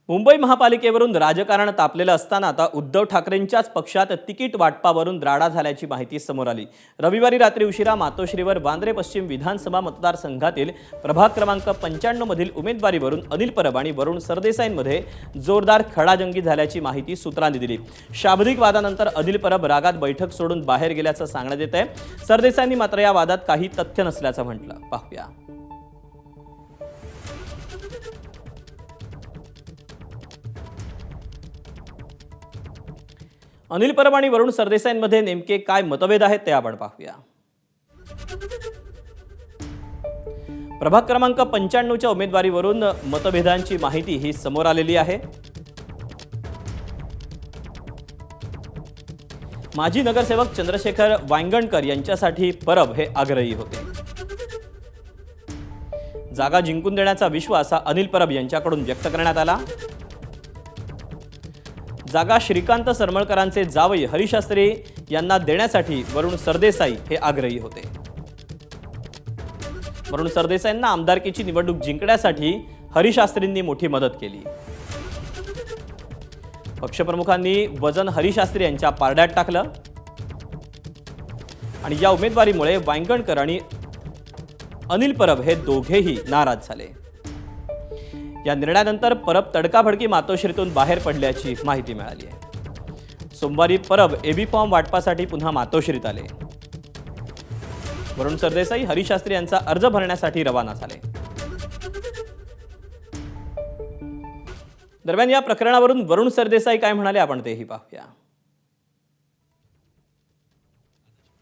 मुंबई महापालिकेवरून राजकारण तापलेलं असताना आता उद्धव ठाकरेंच्याच पक्षात तिकीट वाटपावरून राडा झाल्याची माहिती समोर आली। रविवारी रात्री उशिरा मातोश्रीवर वांद्रे पश्चिम विधानसभा मतदारसंघातील प्रभाग क्रमांक 95 मधील उमेदवारीवरून अनिल परब आणि वरुण सरदेसाईंमध्ये जोरदार खडाजंगी झाल्याची माहिती सूत्रांनी दिली। शाब्दिक वादानंतर अनिल परब रागात बैठक सोडून बाहेर गेल्याचं सांगण्यात येत आहे। सरदेसाईंनी मात्र या वादात काही तथ्य नसल्याचं म्हटलं। पाहूया। अनिल परब आणि वरुण सरदेसाईंमध्ये नेमके काय मतभेद आहेत ते आपण पाहूया। प्रभाग क्रमांक 95च्या उमेदवारीवरून मतभेदांची माहिती ही समोर आलेली आहे। माजी नगरसेवक चंद्रशेखर वांगणकर यांच्यासाठी परब हे आग्रही होते। जागा जिंकून देण्याचा विश्वास हा अनिल परब यांच्याकडून व्यक्त करण्यात आला। जागा श्रीकांत सरमळकरांचे जावई हरिशास्त्री यांना देण्यासाठी वरुण सरदेसाई हे आग्रही होते। वरुण सरदेसाईंना आमदारकीची निवडणूक जिंकण्यासाठी हरिशास्त्रींनी मोठी मदत केली। पक्षप्रमुखांनी वजन हरिशास्त्री यांच्या पारड्यात टाकलं आणि या उमेदवारीमुळे वांगणकर आणि अनिल परब हे दोघेही नाराज झाले। या निर्णयानंतर परब तडकाफडकी मातोश्रीतून बाहेर पडल्याची माहिती मिळाली आहे। सोमवारी परब एबी फॉर्म वाटपासाठी पुन्हा मातोश्रीत आले। वरुण सरदेसाई हरिशास्त्री यांचा अर्ज भरण्यासाठी रवाना झाले। दरम्यान या प्रकरणावरून वरुण सरदेसाई काय म्हणाले आपण तेही पाहूया।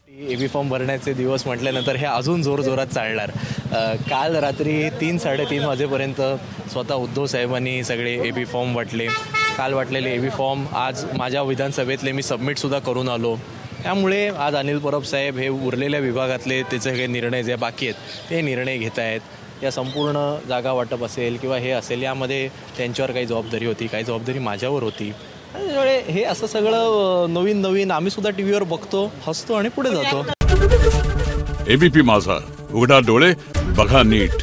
एबी फॉर्म भरण्याचे दिवस म्हटल्यानंतर हे अजून जोरजोरात चालणार। काल रात्री 3-3:30 वाजेपर्यंत स्वतः उद्धव साहेबांनी सगळे एबी फॉर्म वाटले। काल वाटलेले एबी फॉर्म आज माझ्या विधानसभेतले मी सबमिटसुद्धा करून आलो। त्यामुळे आज अनिल परब साहेब हे उरलेल्या विभागातले त्याचे हे निर्णय जे बाकी आहेत ते निर्णय घेत आहेत। या संपूर्ण जागा वाटप असेल किंवा हे असेल यामध्ये त्यांच्यावर काही जबाबदारी होती, काही जबाबदारी माझ्यावर होती। त्यामुळे हे असं सगळं नवीन आम्ही सुद्धा टीव्हीवर बघतो, हसतो आणि पुढे जातो। एबीपी माझा, उघडा डोळे बघा नीट।